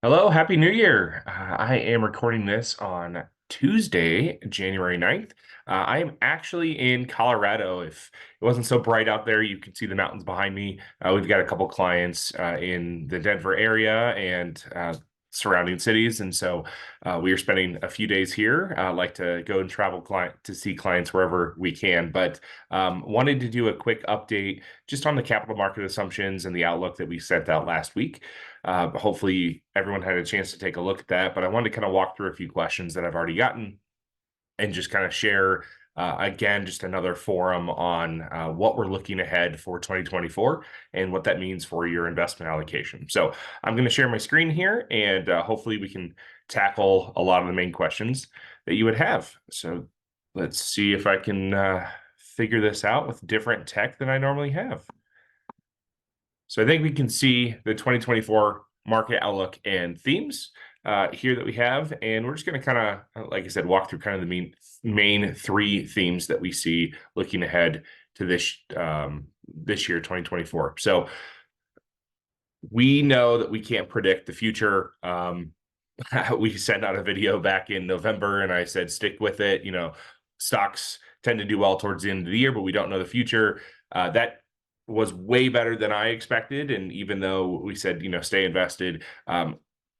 Hello, Happy New Year. I am recording this on Tuesday, January 9th. I am actually in Colorado. If it wasn't so bright out there, you can see the mountains behind me. We've got a couple clients in the Denver area and surrounding cities. And so we are spending a few days here. I like to go and travel to see clients wherever we can. But wanted to do a quick update just on the capital market assumptions and the outlook that we sent out last week. Hopefully everyone had a chance to take a look at that, but I wanted to kind of walk through a few questions that I've already gotten and just kind of share again, just another forum on what we're looking ahead for 2024 and what that means for your investment allocation. So I'm going to share my screen here and hopefully we can tackle a lot of the main questions that you would have. So let's see if I can figure this out with different tech than I normally have. So I think we can see the 2024 market outlook and themes here that we have. And we're just going to kind of, like I said, walk through kind of the main three themes that we see looking ahead to this year, 2024. So we know that we can't predict the future. We sent out a video back in November and I said, stick with it. You know, stocks tend to do well towards the end of the year, but we don't know the future. That was way better than I expected. And even though we said, you know, stay invested,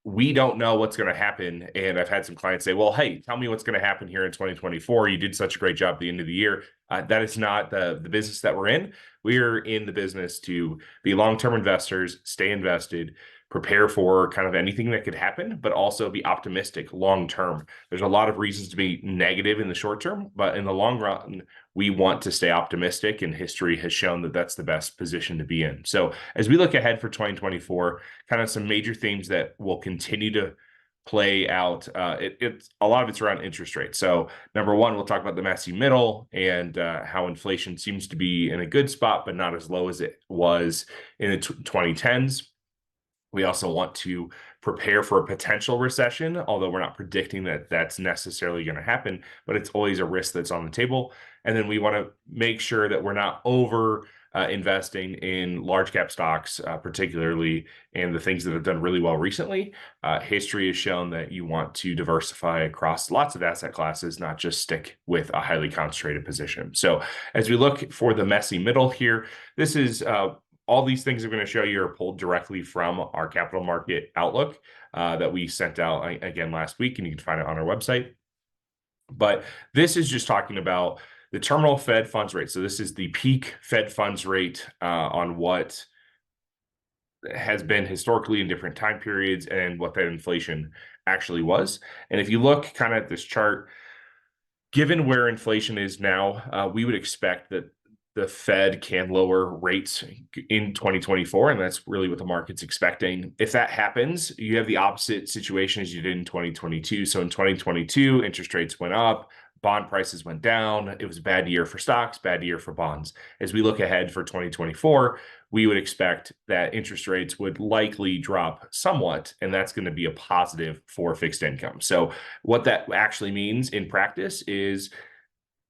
we don't know what's going to happen. And I've had some clients say, well, hey, tell me what's going to happen here in 2024. You did such a great job at the end of the year. That is not the business that we're in. We're in the business to be long-term investors, stay invested, prepare for kind of anything that could happen, but also be optimistic long term. There's a lot of reasons to be negative in the short term, but in the long run, we want to stay optimistic, and history has shown that that's the best position to be in. So as we look ahead for 2024, kind of some major themes that will continue to play out. It's a lot of it's around interest rates. So number one, we'll talk about the messy middle and how inflation seems to be in a good spot, but not as low as it was in the 2010s. We also want to prepare for a potential recession, although we're not predicting that that's necessarily going to happen, but it's always a risk that's on the table. And then we want to make sure that we're not over investing in large cap stocks, particularly in the things that have done really well recently. History has shown that you want to diversify across lots of asset classes, not just stick with a highly concentrated position. So as we look for the messy middle here, this is all these things I'm going to show you are pulled directly from our capital market outlook that we sent out again last week, and you can find it on our website. But this is just talking about the terminal Fed funds rate. So this is the peak Fed funds rate on what has been historically in different time periods and what that inflation actually was. And if you look kind of at this chart, given where inflation is now, we would expect that the Fed can lower rates in 2024, and that's really what the market's expecting. If that happens, you have the opposite situation as you did in 2022. So in 2022, interest rates went up, bond prices went down. It was a bad year for stocks, bad year for bonds. As we look ahead for 2024, we would expect that interest rates would likely drop somewhat, and that's going to be a positive for fixed income. So what that actually means in practice is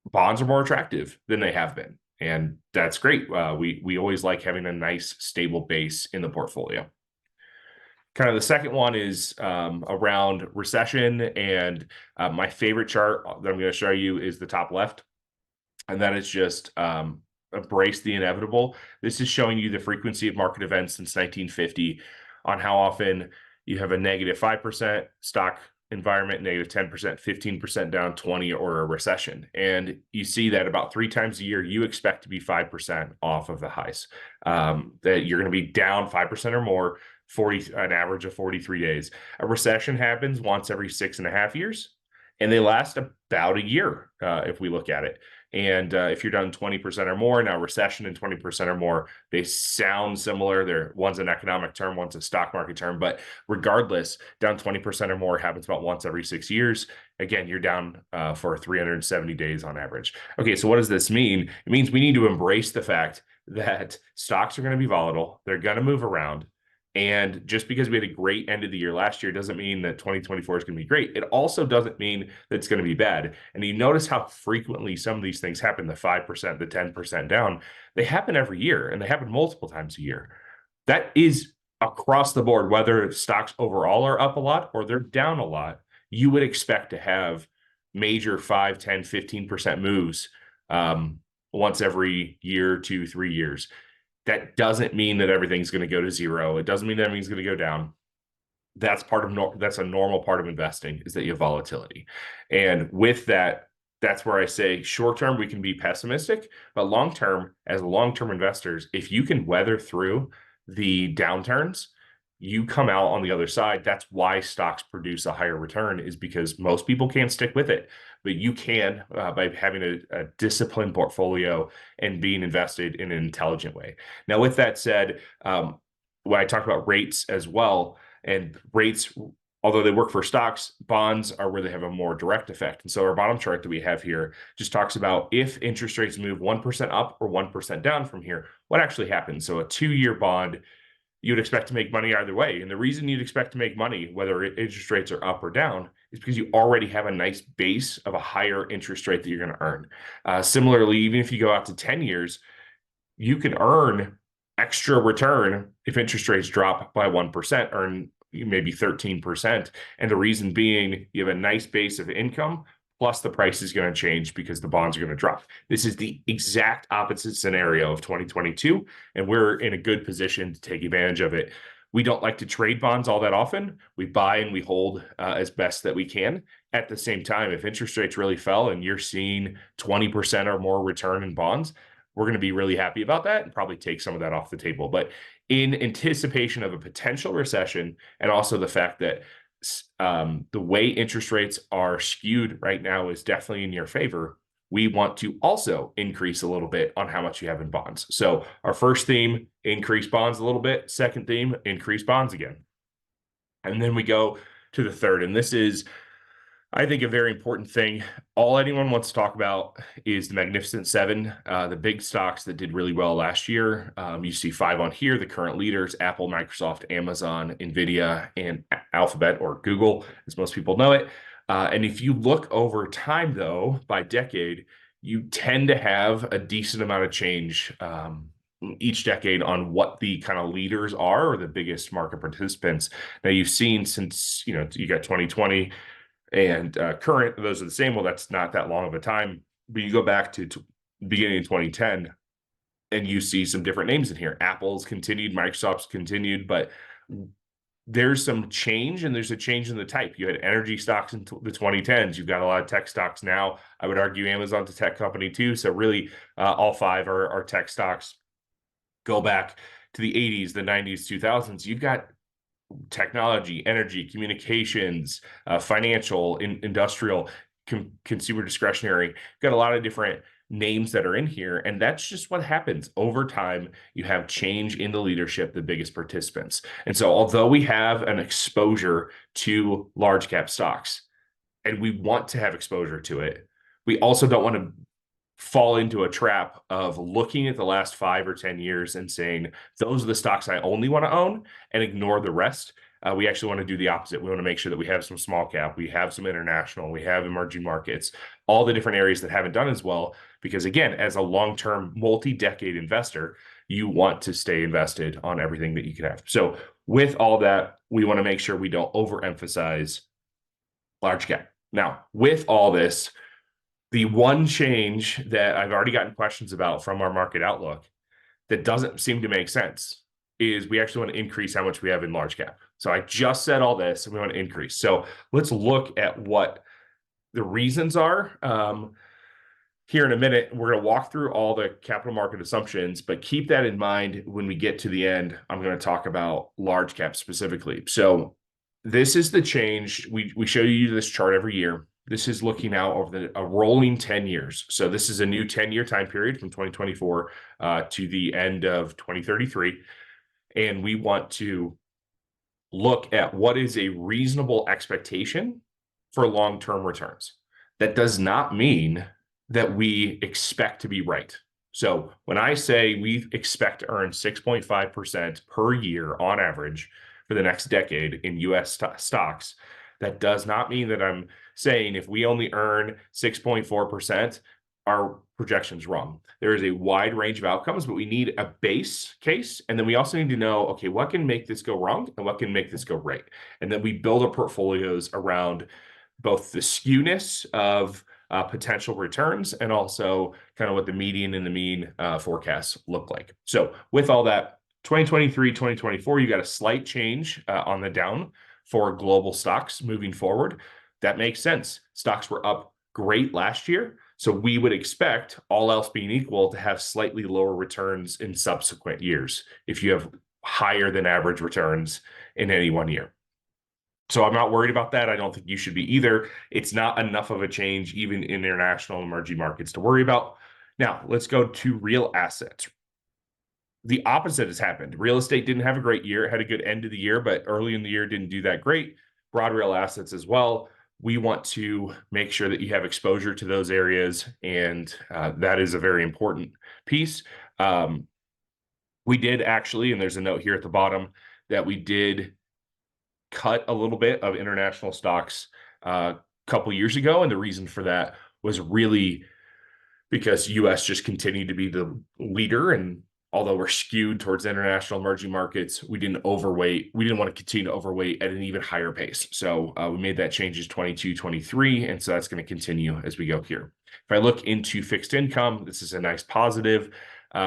bonds are more attractive than they have been. And that's great. We always like having a nice stable base in the portfolio. Kind of the second one is around recession. And my favorite chart that I'm going to show you is the top left. And that is just embrace the inevitable. This is showing you the frequency of market events since 1950 on how often you have a negative 5% stock environment, negative 10%, 15% down, 20, or a recession. And you see that about 3 times a year, you expect to be 5% off of the highs, that you're going to be down 5% or more, an average of 43 days. A recession happens once every 6.5 years, and they last about a year if we look at it. And if you're down 20% or more, now recession and 20% or more, they sound similar. One's an economic term, one's a stock market term, but regardless, down 20% or more happens about once every 6 years. Again, you're down for 370 days on average. Okay, so what does this mean? It means we need to embrace the fact that stocks are going to be volatile. They're going to move around. And just because we had a great end of the year last year doesn't mean that 2024 is going to be great. It also doesn't mean that it's going to be bad. And you notice how frequently some of these things happen, the 5%, the 10% down, they happen every year, and they happen multiple times a year. That is across the board, whether stocks overall are up a lot or they're down a lot, you would expect to have major 5, 10, 15% moves um, once every year, 2, 3 years. That doesn't mean that everything's going to go to zero. It doesn't mean that everything's going to go down. That's that's a normal part of investing, is that you have volatility. And with that, that's where I say short term we can be pessimistic, but long term, as long-term investors, if you can weather through the downturns, you come out on the other side. That's why stocks produce a higher return, is because most people can't stick with it, but you can by having a disciplined portfolio and being invested in an intelligent way. Now, with that said, when I talk about rates as well, and rates, although they work for stocks, bonds are where they have a more direct effect. And so our bottom chart that we have here just talks about if interest rates move 1% up or 1% down from here, what actually happens. So a 2-year bond, you'd expect to make money either way. And the reason you'd expect to make money, whether interest rates are up or down, is because you already have a nice base of a higher interest rate that you're going to earn. Similarly, even if you go out to 10 years, you can earn extra return if interest rates drop by 1%, earn maybe 13%. And the reason being, you have a nice base of income, plus the price is going to change because the bonds are going to drop. This is the exact opposite scenario of 2022, and we're in a good position to take advantage of it. We don't like to trade bonds all that often. We buy and we hold as best that we can. At the same time, if interest rates really fell and you're seeing 20% or more return in bonds, we're going to be really happy about that and probably take some of that off the table. But in anticipation of a potential recession, and also the fact that the way interest rates are skewed right now is definitely in your favor, we want to also increase a little bit on how much you have in bonds. So our first theme, increase bonds a little bit. Second theme, increase bonds again. And then we go to the third, and this is, I think, a very important thing. All anyone wants to talk about is the Magnificent Seven, the big stocks that did really well last year. You see 5 on here, the current leaders: Apple, Microsoft, Amazon, NVIDIA, and Alphabet, or Google, as most people know it. And if you look over time, though, by decade, you tend to have a decent amount of change each decade on what the kind of leaders are, or the biggest market participants. Now, you've seen since, you got 2020 and current, those are the same. Well, that's not that long of a time, but you go back to beginning of 2010 and you see some different names in here. Apple's continued, Microsoft's continued, but there's some change, and there's a change in the type. You had energy stocks in the 2010s. You've got a lot of tech stocks now. I would argue Amazon's a tech company too. So really all 5 are tech stocks. Go back to the 80s, the 90s, 2000s. You've got technology, energy, communications, financial, industrial, consumer discretionary. Got a lot of different names that are in here, and that's just what happens over time. You have change in the leadership, the biggest participants. And so although we have an exposure to large cap stocks, and we want to have exposure to it, we also don't want to fall into a trap of looking at the last 5 or 10 years and saying, those are the stocks I only want to own, and ignore the rest. We actually want to do the opposite. We want to make sure that we have some small cap, we have some international, we have emerging markets, all the different areas that haven't done as well. Because again, as a long-term, multi-decade investor, you want to stay invested on everything that you can have. So with all that, we want to make sure we don't overemphasize large cap. Now, with all this, the one change that I've already gotten questions about from our market outlook that doesn't seem to make sense is we actually want to increase how much we have in large cap. So I just said all this, and we want to increase. So let's look at what the reasons are. Here in a minute, we're going to walk through all the capital market assumptions, but keep that in mind when we get to the end. I'm going to talk about large cap specifically. So this is the change. We show you this chart every year. This is looking out over a rolling 10 years. So this is a new 10-year time period from 2024 to the end of 2033. And we want to look at what is a reasonable expectation for long-term returns. That does not mean that we expect to be right. So when I say we expect to earn 6.5% per year on average for the next decade in US stocks, that does not mean that I'm saying if we only earn 6.4%, our projections wrong. There is a wide range of outcomes, but we need a base case. And then we also need to know, okay, what can make this go wrong and what can make this go right? And then we build our portfolios around both the skewness of potential returns and also kind of what the median and the mean forecasts look like. So with all that, 2023, 2024, you got a slight change on the down for global stocks moving forward. That makes sense. Stocks were up great last year. So we would expect, all else being equal, to have slightly lower returns in subsequent years if you have higher than average returns in any one year. So I'm not worried about that. I don't think you should be either. It's not enough of a change, even in international and emerging markets, to worry about. Now, let's go to real assets. The opposite has happened. Real estate didn't have a great year. It had a good end of the year, but early in the year didn't do that great. Broad real assets as well. We want to make sure that you have exposure to those areas, and that is a very important piece. We did actually, and there's a note here at the bottom, that we did cut a little bit of international stocks a couple years ago, and the reason for that was really because US just continued to be the leader, and although we're skewed towards international emerging markets, we didn't want to continue to overweight at an even higher pace. So we made that changes 22, 23, and so that's going to continue as we go here. If I look into fixed income, this is a nice positive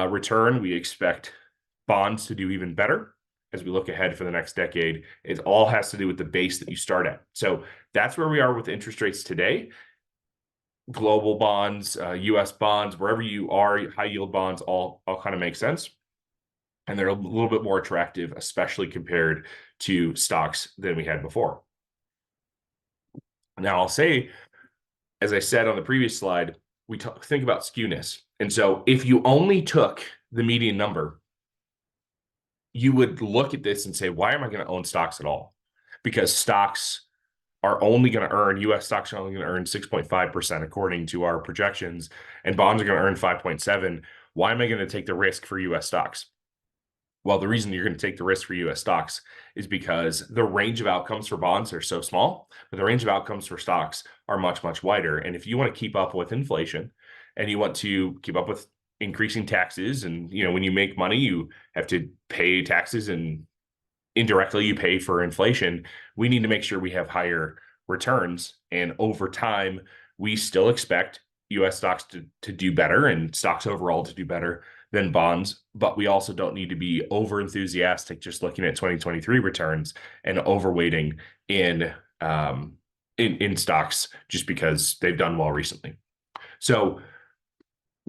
return. We expect bonds to do even better as we look ahead for the next decade. It all has to do with the base that you start at. So that's where we are with interest rates today. Global bonds, US bonds, wherever you are, high yield bonds, all kind of make sense. And they're a little bit more attractive, especially compared to stocks than we had before. Now, I'll say, as I said on the previous slide, we think about skewness. And so if you only took the median number, you would look at this and say, why am I going to own stocks at all? Because stocks are only going to earn, US stocks are only going to earn 6.5% according to our projections, and bonds are going to earn 5.7%. Why am I going to take the risk for US stocks? Well, the reason you're going to take the risk for US stocks is because the range of outcomes for bonds are so small, but the range of outcomes for stocks are much, much wider. And if you want to keep up with inflation and you want to keep up with increasing taxes, and when you make money, you have to pay taxes, and indirectly you pay for inflation, we need to make sure we have higher returns. And over time, we still expect US stocks to do better and stocks overall to do better than bonds, but we also don't need to be over enthusiastic just looking at 2023 returns and overweighting in stocks just because they've done well recently. So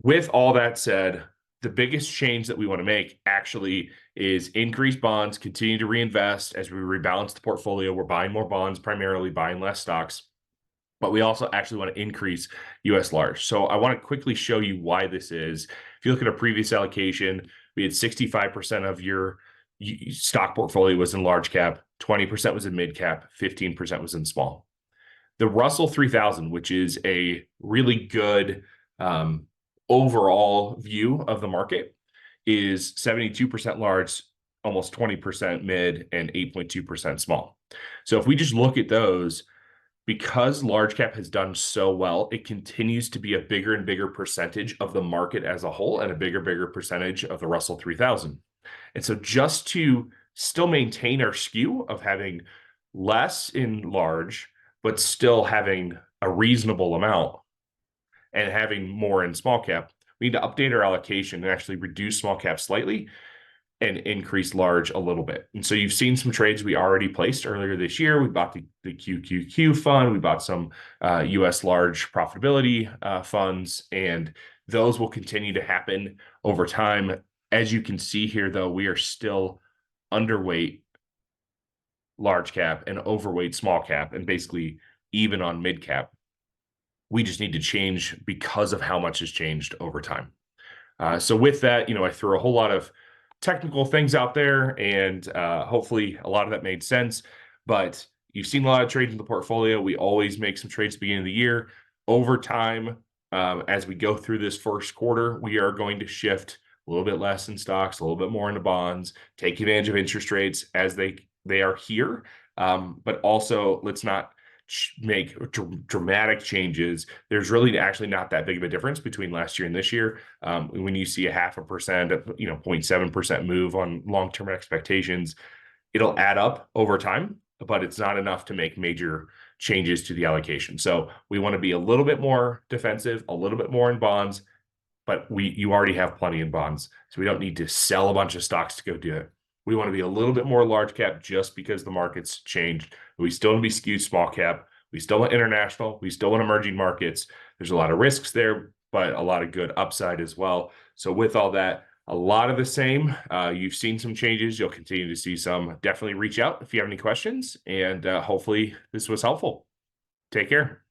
with all that said, the biggest change that we want to make actually is increase bonds, continue to reinvest as we rebalance the portfolio. We're buying more bonds, primarily buying less stocks, but we also actually want to increase US large. So I want to quickly show you why this is. If you look at a previous allocation, we had 65% of your stock portfolio was in large cap, 20% was in mid cap, 15% was in small. The Russell 3000, which is a really good overall view of the market, is 72% large, almost 20% mid, and 8.2% small. So if we just look at those, because large cap has done so well, it continues to be a bigger and bigger percentage of the market as a whole and a bigger percentage of the Russell 3000. And so just to still maintain our skew of having less in large, but still having a reasonable amount and having more in small cap, we need to update our allocation and actually reduce small cap slightly and increase large a little bit. And so you've seen some trades we already placed earlier this year. We bought the QQQ fund. We bought some US large profitability funds, and those will continue to happen over time. As you can see here, though, we are still underweight large cap and overweight small cap, and basically even on mid cap. We just need to change because of how much has changed over time. So with that, I threw a whole lot of technical things out there, and hopefully a lot of that made sense. But you've seen a lot of trades in the portfolio. We always make some trades at the beginning of the year. Over time, as we go through this first quarter, we are going to shift a little bit less in stocks, a little bit more into bonds, take advantage of interest rates as they are here. But also, let's not make dramatic changes. There's really actually not that big of a difference between last year and this year. When you see a 0.5%, 0.7% move on long-term expectations, it'll add up over time, but it's not enough to make major changes to the allocation. So we want to be a little bit more defensive, a little bit more in bonds, but you already have plenty in bonds. So we don't need to sell a bunch of stocks to go do it. We want to be a little bit more large cap just because the market's changed. We still want to be skewed small cap. We still want international. We still want emerging markets. There's a lot of risks there, but a lot of good upside as well. So with all that, a lot of the same. You've seen some changes. You'll continue to see some. Definitely reach out if you have any questions, and hopefully this was helpful. Take care.